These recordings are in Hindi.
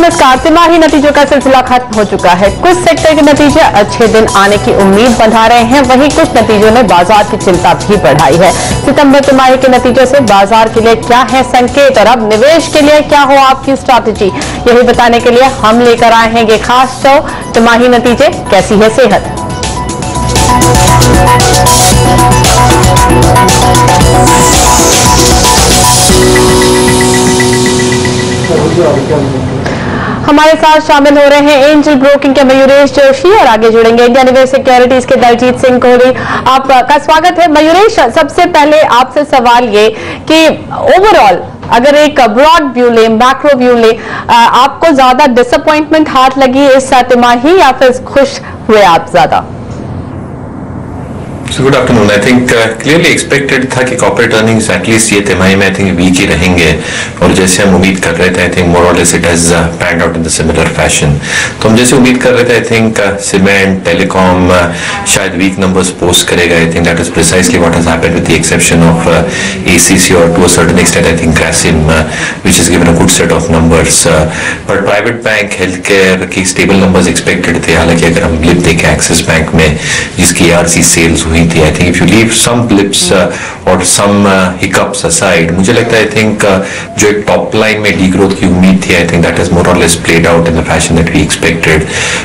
नमस्कार। तिमाही नतीजों का सिलसिला खत्म हो चुका है। कुछ सेक्टर के नतीजे अच्छे दिन आने की उम्मीद बढ़ा रहे हैं, वहीं कुछ नतीजों ने बाजार की चिंता भी बढ़ाई है। सितंबर तिमाही के नतीजों से बाजार के लिए क्या है संकेत और अब निवेश के लिए क्या हो आपकी स्ट्रैटेजी, यही बताने के लिए हम लेकर आए हैं ये खास शो तिमाही नतीजे कैसी है सेहत। हमारे साथ शामिल हो रहे हैं एंजल ब्रोकिंग के मयूरेश जोशी और आगे जुड़ेंगे इंडिया निवेश सिक्योरिटीज के दलजीत सिंह कोहली। आपका स्वागत है। मयूरेश, सबसे पहले आपसे सवाल ये कि ओवरऑल अगर एक ब्रॉड व्यू ले, मैक्रो व्यू ले, आपको ज्यादा डिसअपॉइंटमेंट हाथ लगी इस तिमाही या फिर खुश हुए आप ज्यादा? So good afternoon. I think clearly expected था कि corporate earnings एटलीस्ट ये तिमाही में I think वीक ही रहेंगे और जैसे हम उम्मीद कर रहे थे I think more or less it has panned out in the similar fashion. तो हम जैसे उम्मीद कर रहे थे I think सीमेंट, टेलीकॉम शायद वीक नंबर्स पोस्ट करेगा. I think that is precisely what has happened with the exception of ACC or to a certain extent I think Grasim which has given a good set of numbers. But private bank, healthcare की stable numbers expected थे. हालांकि अगर हम ब्लिप देखें एक्सिस बैंक में जिसकी ARC सेल्स हुई थी, I think if you leave some blips or some hiccups aside, मुझे लगता है I think जो एक टॉप लाइन में डीग्रोथ की उम्मीद थी I think that has more or less played out in the fashion that we expected.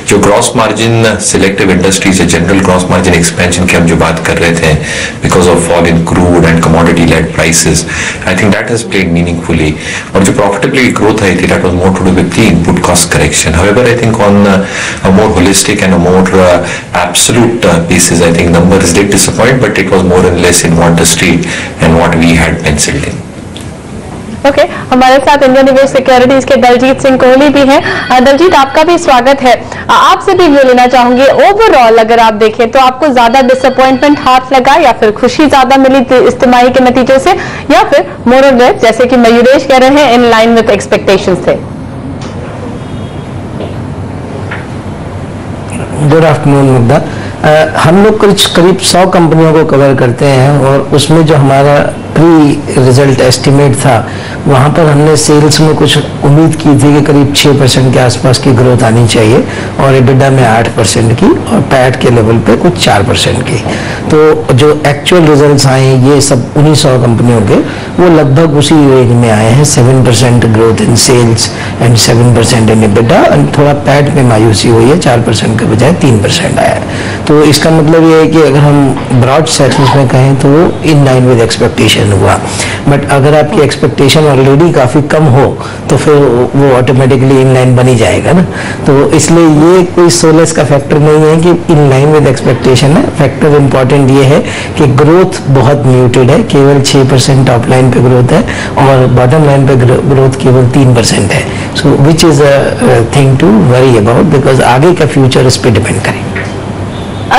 जो ग्रॉस मार्जिन सिलेक्टिव इंडस्ट्रीज है, जनरल ग्रॉस मार्जिन एक्सपेंशन की हम जो बात कर रहे थे because of fall in crude and commodity led prices, I think that has played meaningfully. और जो प्रॉफिटेबिलिटी ग्रोथ आई थी that was more to do with the input cost correction. However, I think on a more holistic and a more absolute basis I think numbers did disappoint, but it was more and less in what the street and what we had penciled in. Okay, हमारे साथ इंडिया निवेश सिक्योरिटीज के दलजीत सिंह कोहली भी हैं। दलजीत, आपका भी स्वागत है। आपसे भी व्यू लेना चाहूंगी। ओवरऑल अगर आप देखें तो आपको ज्यादा डिसअपॉइंटमेंट हाथ लगा या फिर खुशी ज्यादा मिली इस तिमाही के नतीजों से, या फिर मोर और लेस जैसे कि मयूरेश कह रहे हैं इन लाइन विद एक्सपेक्टेशंस थे? Good afternoon Mugdha. हम लोग कुछ करीब 100 कंपनियों को कवर करते हैं और उसमें जो हमारा प्री रिजल्ट एस्टिमेट था वहाँ पर हमने सेल्स में कुछ उम्मीद की थी कि करीब 6% के आसपास की ग्रोथ आनी चाहिए और एबिडा में 8% की और पैट के लेवल पे कुछ 4% की। तो जो एक्चुअल रिजल्ट्स आए ये सब 1900 कंपनियों के वो लगभग उसी रेंज में आए हैं। 7% growth in sales and 7% in EBITDA and थोड़ा पैट में मायूसी हुई है, 4% के बजाय 3% आया है। तो इसका मतलब ये है कि अगर हम ब्रॉड सेंस में कहें तो वो इन लाइन विद एक्सपेक्टेशन हुआ। बट अगर आपकी एक्सपेक्टेशन ऑलरेडी काफ़ी कम हो तो फिर वो ऑटोमेटिकली इन लाइन बनी जाएगा ना। तो इसलिए ये कोई सोलेस का फैक्टर नहीं है कि इन लाइन विद एक्सपेक्टेशन है। फैक्टर इंपॉर्टेंट ये है कि ग्रोथ बहुत म्यूटेड है, केवल 6% टॉप लाइन पे ग्रोथ है और बॉटम लाइन पे ग्रोथ केवल 3% है। So which is a thing to worry about because आगे का फ्यूचर इस पर डिपेंड करें।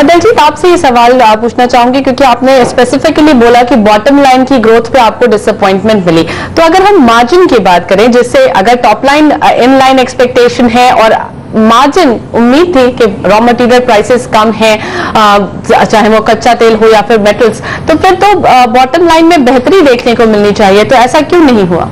दलजीत, आपसे ये सवाल पूछना चाहूंगी क्योंकि आपने स्पेसिफिकली बोला कि बॉटम लाइन की ग्रोथ पे आपको डिसअपॉइंटमेंट मिली। तो अगर हम मार्जिन की बात करें, जिससे अगर top line in line expectation है और मार्जिन उम्मीद थी कि रॉ मटेरियल प्राइसेस कम है, चाहे वो कच्चा तेल हो या फिर मेटल्स, तो फिर तो बॉटम लाइन में बेहतरी देखने को मिलनी चाहिए, तो ऐसा क्यों नहीं हुआ?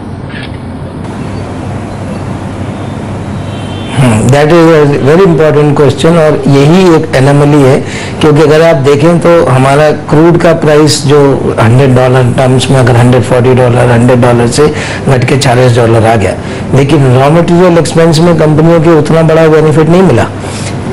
That is a very important question और यही एक एनोमली है क्योंकि अगर आप देखें तो हमारा क्रूड का प्राइस जो $100 टर्म्स में अगर $140 से घट के $40 आ गया, लेकिन रॉ मटेरियल एक्सपेंस में कंपनियों के उतना बड़ा बेनिफिट नहीं मिला।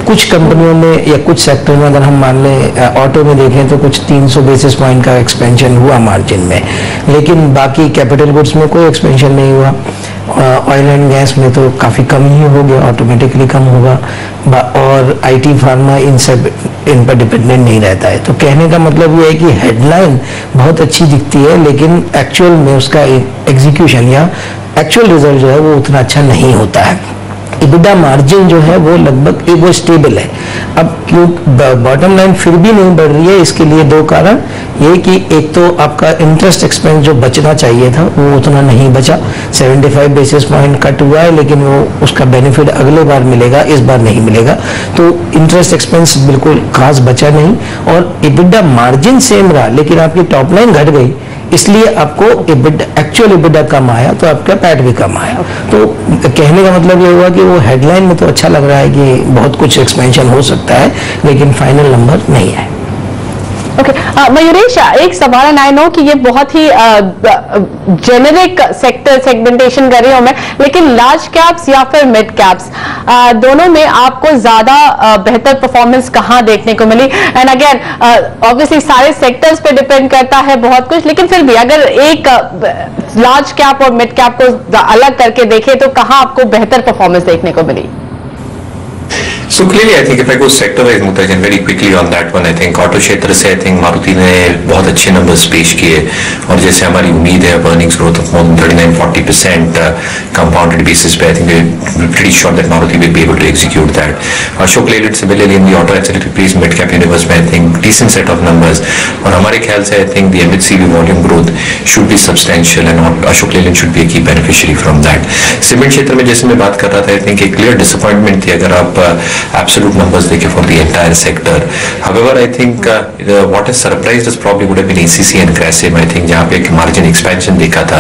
कुछ कंपनियों में या कुछ सेक्टर में अगर हम मान लें ऑटो में देखें तो कुछ 300 बेसिस पॉइंट का एक्सपेंशन हुआ मार्जिन में, लेकिन बाकी कैपिटल गुड्स में कोई एक्सपेंशन नहीं हुआ। ऑयल एंड गैस में तो काफ़ी कम ही हो गया, ऑटोमेटिकली कम होगा और आईटी फार्मा इन पर डिपेंडेंट नहीं रहता है। तो कहने का मतलब ये है कि हेडलाइन बहुत अच्छी दिखती है लेकिन एक्चुअल में उसका एग्जीक्यूशन या एक्चुअल रिजल्ट जो है वो उतना अच्छा नहीं होता है। EBITDA मार्जिन जो है वो लगभग वो स्टेबल है। अब क्यों बॉटम लाइन फिर भी नहीं बढ़ रही है, इसके लिए दो कारण ये कि एक तो आपका इंटरेस्ट एक्सपेंस जो बचना चाहिए था वो उतना नहीं बचा, 75 बेसिस पॉइंट कट हुआ है लेकिन वो उसका बेनिफिट अगले बार मिलेगा, इस बार नहीं मिलेगा। तो इंटरेस्ट एक्सपेंस बिल्कुल खास बचा नहीं और EBITDA मार्जिन सेम रहा लेकिन आपकी टॉप लाइन घट गई इसलिए आपको एक्चुअल EBITDA कम आया तो आपका पैट भी कम आया। तो कहने का मतलब ये हुआ कि वो हेडलाइन में तो अच्छा लग रहा है कि बहुत कुछ एक्सपेंशन हो सकता है, लेकिन फाइनल नंबर नहीं है। ओके मयूरेश, एक सवाल है, आई नो कि ये बहुत ही जेनेरिक सेक्टर सेगमेंटेशन कर रही हूं मैं, लेकिन लार्ज कैप्स या फिर मिड कैप्स दोनों में आपको ज्यादा बेहतर परफॉर्मेंस कहां देखने को मिली? एंड अगेन ऑब्वियसली सारे सेक्टर्स पे डिपेंड करता है बहुत कुछ, लेकिन फिर भी अगर एक लार्ज कैप और मिड कैप को अलग करके देखें तो कहां आपको बेहतर परफॉर्मेंस देखने को मिली? So clearly, I think if I go sector-wise, Mutajan, very quickly on that one, I think auto क्षेत्र से I think मारुति ने बहुत अच्छे नंबर्स पेश किए, और जैसे हमारी उम्मीद है earnings growth of more than 39-40% compounded basis पे, I think we're pretty sure that Maruti will be able to execute that. Ashok Leyland similarly in the auto accelerator space mid cap universe में I think decent set of numbers, और हमारे ख्याल से I think the MHCV volume growth should be substantial and Ashok Leyland should be a key beneficiary from that. Cement क्षेत्र में जैसे मैं बात कर रहा था, I think एक क्लियर डिसअपॉइंटमेंट थी अगर आप absolute numbers देखें for the entire sector. However, I think what has surprised us probably would have been ACC and Grasim. I think जहाँ पे एक margin expansion देखा था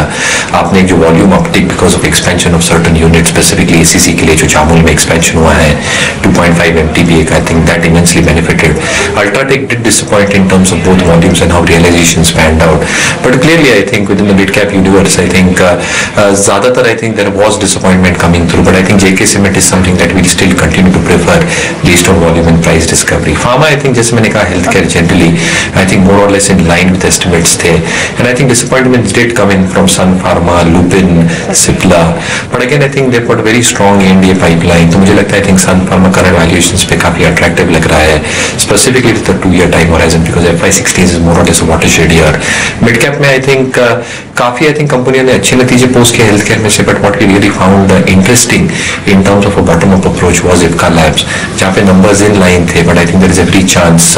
आपने, एक जो volume uptick because of expansion of certain units, specifically ACC के लिए जो जामुल में expansion हुआ है 2.5 MTPA का, I think that immensely benefited. Ultratech did disappoint in terms of both volumes and how realizations panned out. But clearly, I think within the mid cap universe, I think ज़्यादातर I think there was disappointment coming through. But I think JK Cement is something that we still continue to prefer based on volume and price discovery. Pharma, I think जैसे मैंने कहा, healthcare generally, I think more or less in line with estimates थे, and I think disappointments did come in from Sun Pharma, Lupin, Cipla, but again I think they've got a very strong NDA pipeline. तो मुझे लगता है I think Sun Pharma current valuations पे काफी attractive लग रहा है, specifically with the 2-year time horizon, because FY16 is more or less a watershed year. Mid cap में I think काफी I think कंपनियों ने अच्छे नतीजे पोस्ट किए हेल्थ केयर में से, but what we really found interesting in terms of a bottom up approach was Ipca Labs, जहाँ पे numbers in line थे, but I think there is every chance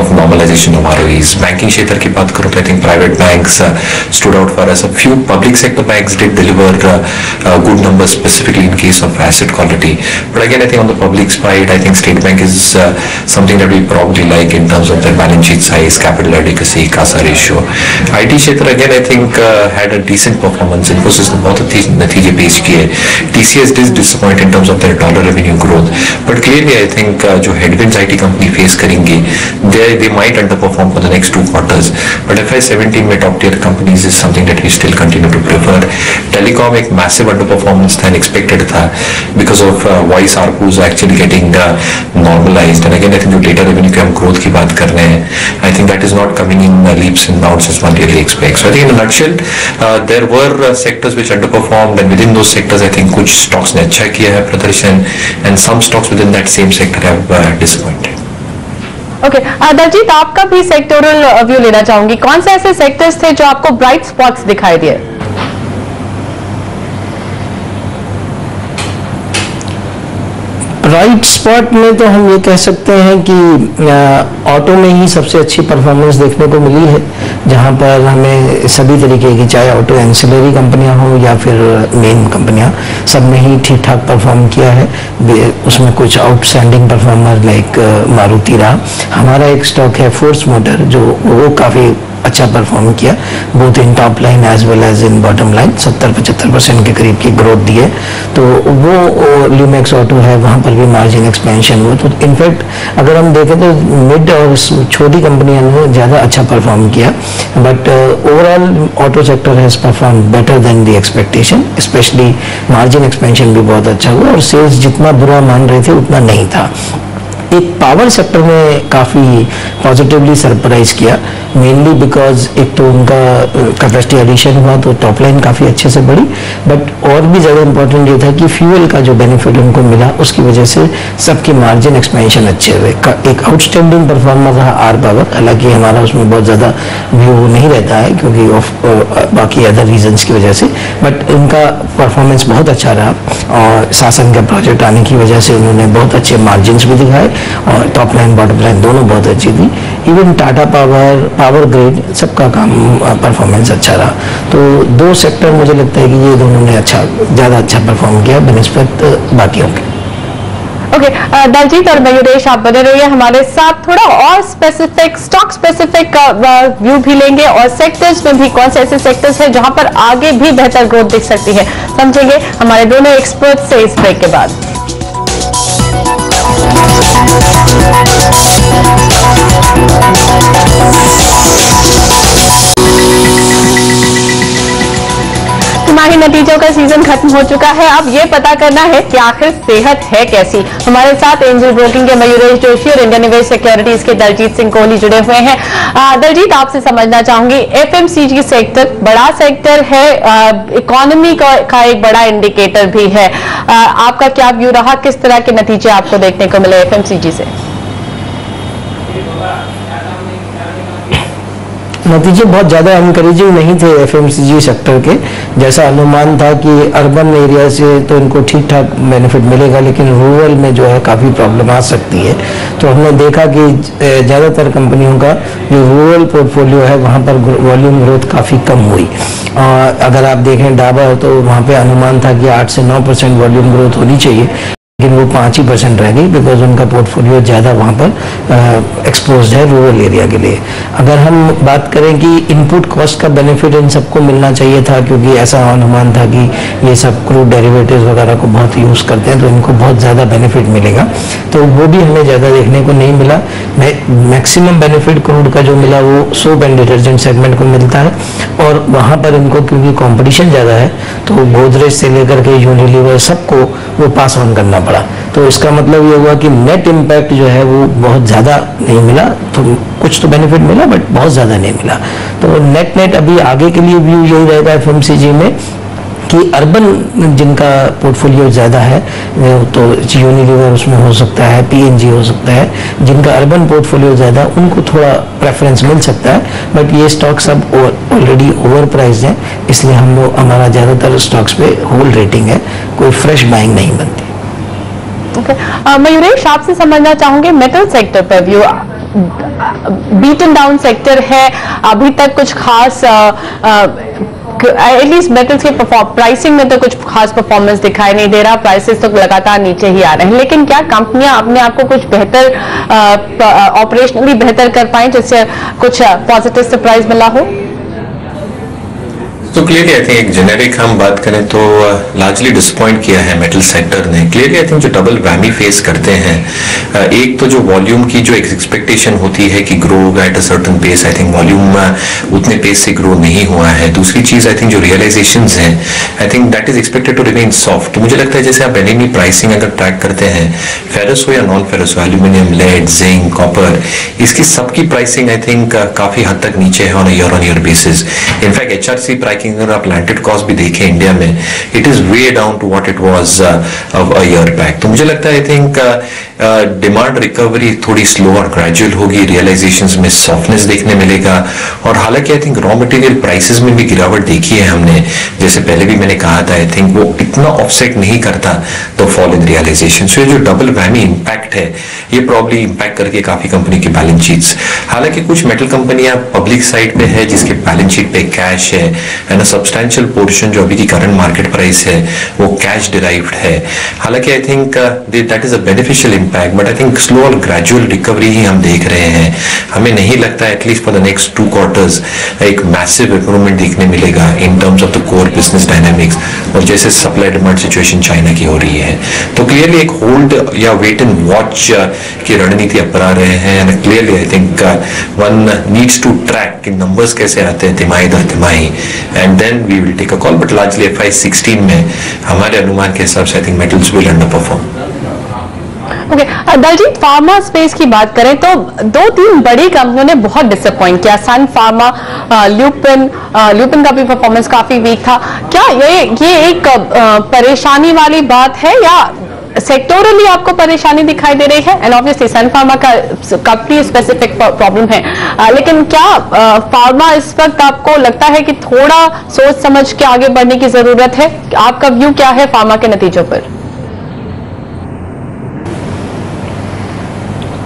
of normalization of ROEs. Banking क्षेत्र की बात करूँ तो I think private banks stood out for us. A few public sector banks did deliver good numbers, specifically in case of asset quality. But again, I think on the public side, I think State Bank is something that we probably like in terms of their balance sheet size, capital adequacy, CASA ratio. IT क्षेत्र again I think had a decent performance. Infosys ने बहुत अच्छे नतीजे पेश किए. TCS did disappoint in terms of their dollar revenue growth. But clearly, I think जो headwinds IT company face करेंगी, they might underperform for the next 2 quarters. But FY17 में top tier companies is something that we still continue to prefer. Telecom एक massive underperformance था, unexpected था, because of voice ARPUs actually getting normalized. And again, I think जो data revenue की हम growth की बात कर रहे हैं, I think that is not coming in leaps and bounds as one really expects. So I think in a nutshell, there were sectors which underperformed, and within those sectors, I think कुछ stocks ने अच्छा किया है प्रदर्शन, and some stocks within that same sector have disappointed. Okay Daljeet, आपका भी सेक्टोरल व्यू लेना चाहूंगी, कौन से ऐसे सेक्टर्स थे जो आपको ब्राइट स्पॉट्स दिखाई दिए? ब्राइट स्पॉट में तो हम ये कह सकते हैं कि ऑटो में ही सबसे अच्छी परफॉर्मेंस देखने को मिली है, जहाँ पर हमें सभी तरीके की, चाहे ऑटो एंसिलरी कंपनियां हो या फिर मेन कंपनियां, सब ने ही ठीक ठाक परफॉर्म किया है। उसमें कुछ आउटस्टैंडिंग परफॉर्मर लाइक मारुति रहा। हमारा एक स्टॉक है फोर्स मोटर, जो वो काफ़ी अच्छा परफॉर्म किया, both in top line as well as in bottom line, 70-75% के करीब की ग्रोथ दी है। तो वो ल्यूमैक्स ऑटो है, वहाँ पर भी मार्जिन एक्सपेंशन हुआ। तो इनफैक्ट अगर हम देखें तो मिड और छोटी कंपनियों ने ज़्यादा अच्छा परफॉर्म किया, but overall auto sector has perform better than the expectation, specially margin expansion भी बहुत अच्छा हुआ, और सेल्स जितना बुरा मान रहे थे उतना नहीं था। एक पावर सेक्टर में काफ़ी पॉजिटिवली सरप्राइज किया, मेनली बिकॉज एक तो उनका कैपेसिटी एडिशन हुआ तो टॉप लाइन काफ़ी अच्छे से बढ़ी, बट और भी ज़्यादा इंपॉर्टेंट ये था कि फ्यूल का जो बेनिफिट उनको मिला उसकी वजह से सबके मार्जिन एक्सपेंशन अच्छे हुए। एक आउटस्टैंडिंग परफॉर्मर रहा आर पावर, हालांकि हमारा उसमें बहुत ज़्यादा व्यू नहीं रहता है क्योंकि ऑफ बाकी अदर रीजंस की वजह से, बट उनका परफॉर्मेंस बहुत अच्छा रहा, और शासन का प्रोजेक्ट आने की वजह से उन्होंने बहुत अच्छे मार्जिन्स भी दिखाए, और टॉप लाइन बॉटम लाइन दोनों बहुत अच्छी थी। इवन टाटा पावर ग्रिड सबका काम परफॉर्मेंस अच्छा रहा। तो 2 सेक्टर मुझे लगता है कि ये दोनों ने ज़्यादा अच्छा परफॉर्म किया बनिस्बत बाकियों के। ओके, दलजीत और मयूरेश आप बने रहिए हमारे साथ। थोड़ा और स्पेसिफिक स्टॉक स्पेसिफिक व्यू भी लेंगे और सेक्टर्स में भी कौन से ऐसे सेक्टर्स हैं जहां पर आगे भी बेहतर ग्रोथ दिख सकती है, समझेंगे हमारे दोनों एक्सपर्ट से इस ब्रेक के बाद। तिमाही नतीजों का सीजन खत्म हो चुका है। अब ये पता करना है कि आखिर सेहत है कैसी। हमारे साथ एंजल ब्रोकिंग के मयूरेश जोशी और इंडियन निवेश सिक्योरिटीज के दलजीत सिंह कोहली जुड़े हुए हैं। दलजीत, आपसे समझना चाहूंगी, एफएमसीजी सेक्टर बड़ा सेक्टर है, इकोनॉमी का एक बड़ा इंडिकेटर भी है। आपका क्या व्यू रहा, किस तरह के नतीजे आपको देखने को मिले एफएमसीजी से? नतीजे बहुत ज़्यादा एनकरेजिंग नहीं थे एफएमसीजी सेक्टर के। जैसा अनुमान था कि अर्बन एरिया से तो इनको ठीक ठाक बेनिफिट मिलेगा, लेकिन रूरल में जो है काफ़ी प्रॉब्लम आ सकती है। तो हमने देखा कि ज़्यादातर कंपनियों का जो रूरल पोर्टफोलियो है वहाँ पर वॉल्यूम ग्रोथ काफ़ी कम हुई। अगर आप देखें डाबर, तो वहाँ पे अनुमान था कि 8 से 9% वॉल्यूम ग्रोथ होनी चाहिए, लेकिन वो 5% रह गई, बिकॉज उनका पोर्टफोलियो ज़्यादा वहाँ पर एक्सपोज है रूरल एरिया के लिए। अगर हम बात करें कि इनपुट कॉस्ट का बेनिफिट इन सबको मिलना चाहिए था, क्योंकि ऐसा अनुमान था कि ये सब क्रूड डेरिवेटिव्स वगैरह को बहुत यूज़ करते हैं, तो इनको बहुत ज़्यादा बेनिफिट मिलेगा, तो वो भी हमें ज़्यादा देखने को नहीं मिला। मैक्सिमम बेनिफिट क्रूड का जो मिला वो सोप एंड डिटर्जेंट सेगमेंट को मिलता है, और वहाँ पर इनको क्योंकि कॉम्पिटिशन ज़्यादा है, तो गोदरेज से लेकर के यूनिलीवर सबको वो पास ऑन करना पड़ा। तो इसका मतलब ये हुआ कि नेट इम्पैक्ट जो है वो बहुत ज़्यादा नहीं मिला। तो कुछ तो बेनिफिट मिला, बट बहुत ज़्यादा नहीं मिला। तो नेट अभी आगे के लिए व्यू यही रहेगा एफएमसीजी में कि अर्बन जिनका पोर्टफोलियो ज़्यादा है, तो यूनिलीवर उसमें हो सकता है, पीएनजी हो सकता है, जिनका अर्बन पोर्टफोलियो ज़्यादा उनको थोड़ा प्रेफरेंस मिल सकता है। बट ये स्टॉक्स अब ऑलरेडी ओवर प्राइस हैं, इसलिए हम लोग हमारा ज़्यादातर स्टॉक्स पे होल्ड रेटिंग है, कोई फ्रेश बाइंग नहीं बनती। मयूरेश, आपसे समझना चाहूंगे मेटल सेक्टर पर व्यू। बीटन डाउन सेक्टर है, अभी तक कुछ खास एटलीस्ट मेटल्स के प्राइसिंग में तो कुछ खास परफॉर्मेंस दिखाई नहीं दे रहा, प्राइसेस तो लगातार नीचे ही आ रहे हैं। लेकिन क्या कंपनियां अपने आप को कुछ बेहतर ऑपरेशनली बेहतर कर पाएं, जिससे कुछ पॉजिटिव सरप्राइज मिला हो? तो क्लियरली आई थिंक एक जेनेरिक हम बात करें तो लार्जली डिसअपॉइंट किया है मेटल सेक्टर ने। क्लियरली आई थिंक जो डबल वैमी फेस करते हैं, एक तो जो वॉल्यूम की जो एक्सपेक्टेशन होती है कि ग्रो होगा at a certain pace, I think volume उतने पेस से ग्रो नहीं हुआ है। दूसरी चीज आई थिंक जो रियलाइजेशंस हैं, I think that is expected to remain soft. तो मुझे लगता है जैसे आप एनएमई प्राइसिंग अगर ट्रैक करते हैं, फेरस हो या नॉन फेरस हो, एल्यूमिनियम, लेड, जिंक, कॉपर, इसकी सबकी प्राइसिंग आई थिंक काफी हद तक नीचे है on year basis. In fact HRC pricing अगर आप लैंडेड कॉस्ट भी देखें इंडिया में, it is way down to what it was a year back. तो मुझे लगता है आई थिंक डिमांड रिकवरी थोड़ी स्लो और ग्रेजुअल होगी, रियलाइजेशंस में सॉफ्टनेस देखने मिलेगा। और हालांकि I think raw material prices में भी गिरावट देखी है हमने, जैसे पहले भी मैंने कहा था, आई थिंक वो इतना ऑफसेट नहीं करता द फॉल इन रियलाइजेशन। सो ये जो डबल वैमी इंपैक्ट है, ये प्रॉब्ली इंपैक्ट करके काफी कंपनी की बैलेंस शीट्स। हालांकि कुछ मेटल कंपनियां पब्लिक साइड पे है जिसके बैलेंस शीट पे कैश है, एंड अ सब्सटैंशियल पोर्शन जो अभी की करंट मार्केट प्राइस है वो कैश डिराइव्ड है। हालांकि I think that is a beneficial impact, but I think slow और ग्रेजुअल रिकवरी ही हम देख रहे हैं। हमें नहीं लगता at least for the next 2 quarters एक मैसिव इंप्रूवमेंट देखने मिलेगा in terms of the core business dynamics, और जैसे सप्लाई डिमांड सिचुएशन चाइना की हो रही है। तो क्लियरली एक होल्ड या वेट एंड वॉच की रणनीति अपना रहे हैं। And clearly I think one needs to track कि नंबर्स कैसे आते हैं तिमाही दर तिमाही, and then we will take a call. But largely FY16 में हमारे अनुमान के हिसाब से I think metals will underperform. Okay, Daljeet, pharma space की बात करें तो 2-3 बड़ी कंपनियों ने बहुत डिसअपॉइंट किया। सन फार्मा, ल्यूपिन का भी परफॉर्मेंस काफी वीक था। क्या ये एक परेशानी वाली बात है या सेक्टोरली आपको परेशानी दिखाई दे रही है? एंड ऑब्वियसली सन फार्मा का कंपनी स्पेसिफिक प्रॉब्लम है, लेकिन क्या फार्मा इस वक्त आपको लगता है कि थोड़ा सोच समझ के आगे बढ़ने की जरूरत है? आपका व्यू क्या है फार्मा के नतीजों पर?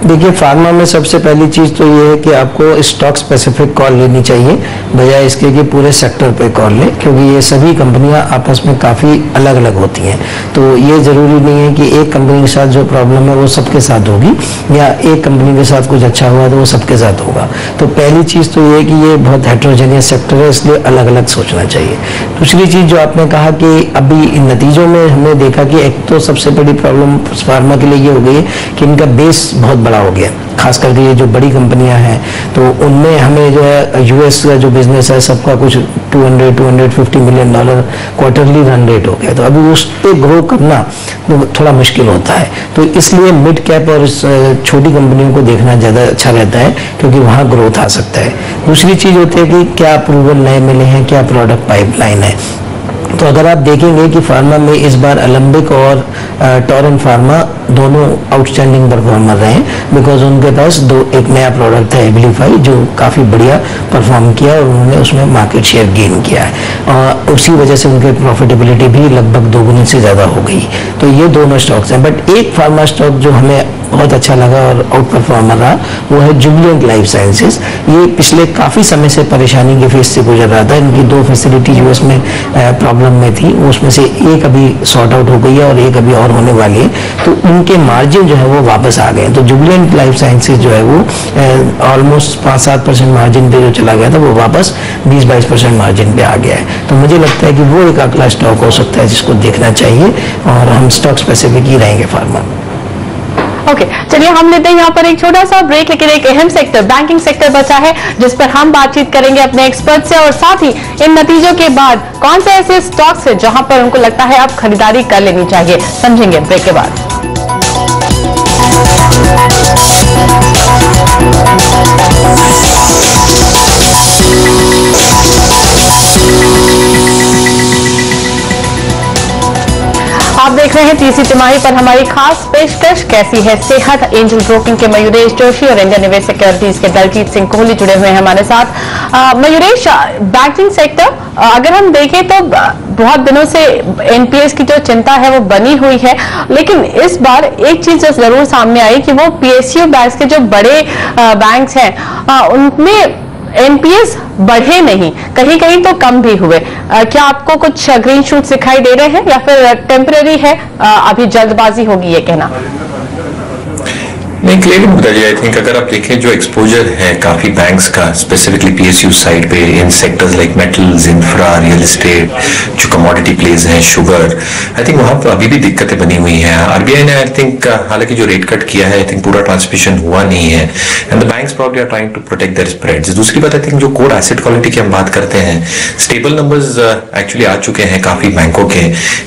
देखिए, फार्मा में सबसे पहली चीज़ तो ये है कि आपको स्टॉक स्पेसिफिक कॉल लेनी चाहिए बजाय इसके कि पूरे सेक्टर पे कॉल लें, क्योंकि ये सभी कंपनियां आपस में काफ़ी अलग अलग होती हैं। तो ये ज़रूरी नहीं है कि एक कंपनी के साथ जो प्रॉब्लम है वो सबके साथ होगी, या एक कंपनी के साथ कुछ अच्छा हुआ तो वो सबके साथ होगा। तो पहली चीज़ तो ये है कि ये बहुत हेट्रोजेनियस सेक्टर है, इसलिए अलग अलग सोचना चाहिए। दूसरी चीज़ जो आपने कहा कि अभी इन नतीजों में हमने देखा कि एक तो सबसे बड़ी प्रॉब्लम फार्मा के लिए ये हो गई है कि इनका बेस बहुत बड़ा हो गया, खास करके ये जो बड़ी कंपनियां हैं तो उनमें हमें जो है यूएस का जो बिजनेस है सबका कुछ 200-250 million dollar quarterly run rate हो गया। तो अभी उस पर ग्रो करना थोड़ा मुश्किल होता है, तो इसलिए मिड कैप और छोटी कंपनियों को देखना ज़्यादा अच्छा रहता है, क्योंकि वहाँ ग्रोथ आ सकता है। दूसरी चीज़ होती है कि क्या अप्रूवल नए मिले हैं, क्या प्रोडक्ट पाइपलाइन है। तो अगर आप देखेंगे कि फार्मा में इस बार अलेम्बिक और टोरेंट फार्मा दोनों आउटस्टैंडिंग परफॉर्मर रहे हैं, बिकॉज उनके पास एक नया प्रोडक्ट था एबिलिफाई जो काफ़ी बढ़िया परफॉर्म किया और उन्होंने उसमें मार्केट शेयर गेन किया है, और उसी वजह से उनके प्रॉफिटेबिलिटी भी लगभग 2 गुनी से ज़्यादा हो गई। तो ये दोनों स्टॉक्स हैं, बट एक फार्मा स्टॉक जो हमें बहुत अच्छा लगा और आउट परफॉर्मर रहा वो है जुबिलेंट लाइफ साइंसेज। ये पिछले काफ़ी समय से परेशानी के फेस से गुजर रहा था। इनकी 2 फैसिलिटी यूएस में प्रॉब्लम में थी, उसमें से एक अभी सॉर्ट आउट हो गई है और एक अभी और होने वाली है, तो उनके मार्जिन जो है वो वापस आ गए। तो जुबिलेंट लाइफ साइंसेज जो है वो ऑलमोस्ट 5-7% मार्जिन पे जो चला गया था वो वापस 20-22% मार्जिन पे आ गया है। तो मुझे लगता है कि वो एक अगला स्टॉक हो सकता है जिसको देखना चाहिए, और हम स्टॉक स्पेसिफिक ही रहेंगे फार्मा। ओके, चलिए हम लेते हैं यहाँ पर एक छोटा सा ब्रेक, लेकिन एक अहम सेक्टर बैंकिंग सेक्टर बचा है जिस पर हम बातचीत करेंगे अपने एक्सपर्ट से, और साथ ही इन नतीजों के बाद कौन से ऐसे स्टॉक्स है जहां पर उनको लगता है आप खरीदारी कर लेनी चाहिए, समझेंगे ब्रेक के बाद। आप देख रहे हैं तीसरी तिमाही पर हमारी खास पेशकश कैसी है सेहत। एंजल ब्रोकिंग के मयूरेश जोशी और इंडियन निवेश सिक्योरिटीज के दलजीत सिंह कोहली जुड़े हुए हैं हमारे साथ। मयूरेश, बैंकिंग सेक्टर अगर हम देखें तो बहुत दिनों से एनपीएस की जो चिंता है वो बनी हुई है, लेकिन इस बार एक चीज जरूर सामने आई कि वो पीएसयू बैंक्स के जो बड़े बैंक्स हैं उनमें एनपीएस बढ़े नहीं, कहीं कहीं तो कम भी हुए। क्या आपको कुछ ग्रीन शूट्स दिखाई दे रहे हैं या फिर टेम्पररी है, अभी जल्दबाजी होगी ये कहना? नहीं, क्लियरली बताइए। आई थिंक अगर आप देखें जो एक्सपोजर है काफी बैंक्स का स्पेसिफिकली पीएसयू साइड पे in sectors like metals, infra, real estate, जो कमोडिटी प्लेज हैं, शुगर, आई थिंक वहां पर अभी भी दिक्कतें बनी हुई हैं। आरबीआई ने आई थिंक हालांकि जो रेट कट किया है आई थिंक पूरा ट्रांसमिशन हुआ नहीं है, and the banks probably are trying to protect their spreads. दूसरी बात, आई थिंक जो कोर एसेट क्वालिटी की हम बात करते हैं, स्टेबल नंबर्स एक्चुअली आ चुके हैं काफी बैंकों के।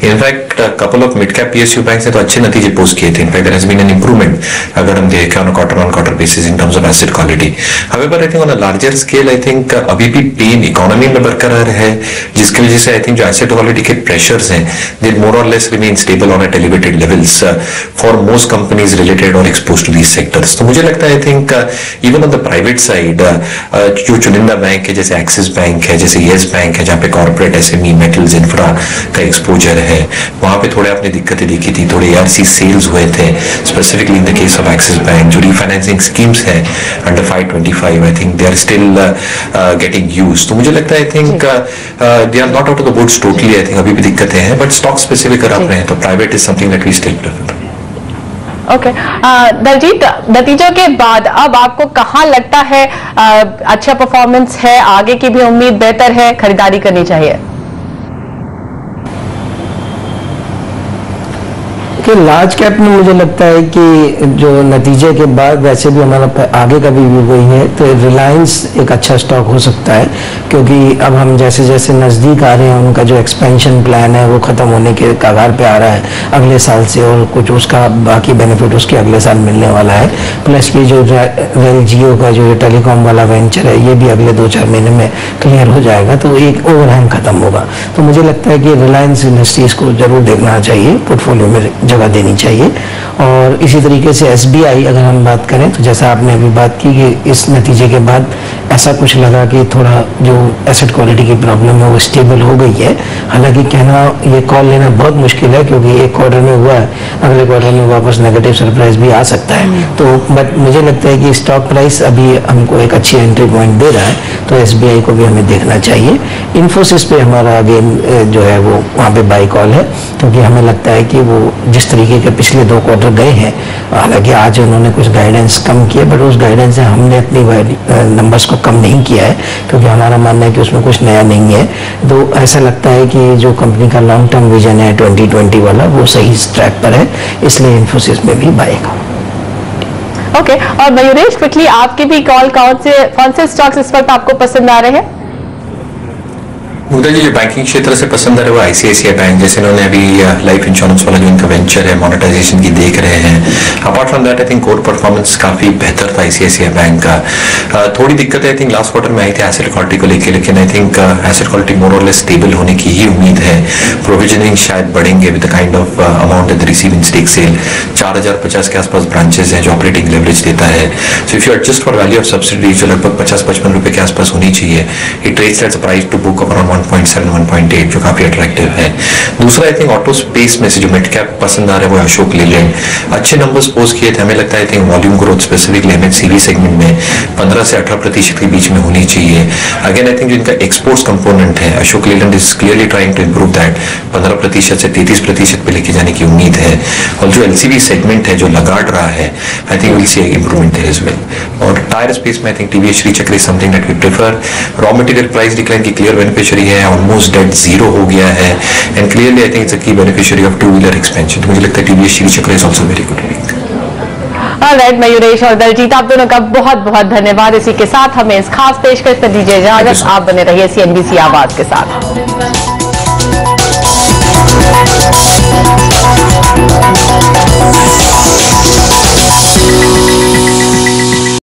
In fact couple of mid cap PSU banks ने तो अच्छे नतीजे पोस्ट किए थे। In fact there has been an improvement अगर हम देखें on a quarter basis in terms of asset quality. However, I think on a larger scale, I think अभी भी पेन इकोनॉमी में बरकरार है, जिसकी वजह से I think जो asset quality के pressures हैं, they more or less remain stable on at elevated levels for most companies related or exposed to these sectors. तो मुझे लगता है I think even on the private side, जो चुनिंदा बैंक है जैसे एक्सिस बैंक है, जैसे येस बैंक है, जहाँ पे कॉर्पोरेट एसएमई, मेटल्स, इंफ्रा का एक्सपोजर है, वहाँ पे थोड़े आपने दिक्कतें देखी थी, थोड़े ARC सेल्स हुए थे, specifically in the case of Axis Bank. जो रिफाइनेंसिंग स्कीम्स है under 525, I think they are still getting used. तो मुझे लगता है I think they are not out of the woods totally. I think अभी भी दिक्कतें हैं, बट स्टॉक स्पेसिफिक अगर आप रहे हैं तो private is something that we still prefer. Okay, Daljeet, नतीजों के बाद अब आपको कहाँ लगता है अच्छा परफॉर्मेंस है, आगे की भी उम्मीद बेहतर है, खरीदारी करनी चाहिए? कि लार्ज कैप में मुझे लगता है कि जो नतीजे के बाद वैसे भी हमारा आगे का भी व्यू वही है, तो रिलायंस एक अच्छा स्टॉक हो सकता है, क्योंकि अब हम जैसे जैसे नज़दीक आ रहे हैं उनका जो एक्सपेंशन प्लान है वो ख़त्म होने के कगार पे आ रहा है अगले साल से, और कुछ उसका बाकी बेनिफिट उसके अगले साल मिलने वाला है। प्लस की जो रेल जियो का जो टेलीकॉम वाला वेंचर है ये भी अगले 2-4 महीने में क्लियर हो जाएगा, तो एक ओवरहैंग खत्म होगा। तो मुझे लगता है कि रिलायंस इंडस्ट्रीज़ को जरूर देखना चाहिए, पोर्टफोलियो में जगह देनी चाहिए। और इसी तरीके से एसबीआई अगर हम बात करें तो जैसा आपने अभी बात की कि इस नतीजे के बाद ऐसा कुछ लगा कि थोड़ा जो एसेट क्वालिटी की प्रॉब्लम है वो स्टेबल हो गई है। हालांकि कहना ये कॉल लेना बहुत मुश्किल है क्योंकि एक क्वार्टर में हुआ है, अगले क्वार्टर में वापस नेगेटिव सरप्राइज भी आ सकता है। तो बट मुझे लगता है कि स्टॉक प्राइस अभी हमको एक अच्छी एंट्री पॉइंट दे रहा है, तो एसबीआई को भी हमें देखना चाहिए। इन्फोसिस पे हमारा अगेन जो है वो वहाँ पे बाई कॉल है, क्योंकि हमें लगता है कि वो जिस तरीके के पिछले 2 क्वार्टर गए हैं, हालांकि आज उन्होंने कुछ गाइडेंस कम किए, बट उस गाइडेंस से हमने अपनी नंबर्स को कम नहीं किया है, क्योंकि हमारा मानना है कि उसमें कुछ नया नहीं है। तो ऐसा लगता है कि जो कंपनी का लॉन्ग टर्म विजन है 2020 वाला वो सही ट्रैक पर है, इसलिए इन्फोसिस में भी बाय का। ओके, और मयूरेश क्विकली आपके भी कॉल कौन से स्टॉक्स इस वक्त आपको पसंद आ रहे हैं? मुद्दा जी जो बैंकिंग क्षेत्र से पसंद आ रहा है वो आईसीआईसीआई बैंक, जैसे इन्होंने अभी लाइफ इंश्योरेंस वाला जो इनका वेंचर है मोनेटाइजेशन की देख रहे हैं। Apart from that I think core performance काफी बेहतर था आईसीआईसीआई बैंक का। थोड़ी दिक्कत आई थिंक लास्ट क्वार्टर में आई थी एसेट क्वालिटी को लेकर, लेकिन आई थिंक एसेट क्वालिटी मोर और लेस स्टेबल होने की ही उम्मीद है। प्रोविजनिंग शायद बढ़ेंगे with the kind of amount that receive in stake sale. 4050 के आसपास ब्रांचेस हैं जो ऑपरेटिंग लेवरेज देता है। So if you adjust for value of subsidy जो लगभग 50-55 रुपए के आसपास होनी चाहिए, it trades at price to book around 1.7 1.8 जो काफी अट्रैक्टिव है। दूसरा आई थिंक ऑटो स्पेस में से जो मिड कैप पसंद आ रहा है वो अशोक लीलैंड। अच्छे नंबर्स पोस्ट किए थे, हमें लगता है I think volume growth specifically MHCV segment में 15 से 18% के बीच में होनी चाहिए। अगेन आई थिंक जो इनका एक्सपोर्ट्स कंपोनेंट है Ashok Leyland is clearly trying to improve that, 15% से 33% पे लेके जाने की उम्मीद है। और जो एलसीवी सेगमेंट है जो लगाड़ रहा है, I think will see improvement there as well. और टायर स्पेस में I think TVS Shri Chakra is something that we prefer. Raw material price decline की क्लियर बेनिफिशियरी है, ऑलमोस्ट डेट जीरो हो गया है, and clearly I think it's a key beneficiary of two-wheeler expansion. मुझे लगता है TVS Shri Chakra is also very good pick. Alright, Mayuresh और दलजीत आप दोनों का बहुत बहुत धन्यवाद। इसी के साथ हमें इस खास पेशकश से दीजिए इजाजत। आप बने रहिए सीएनबीसी आवाज के साथ।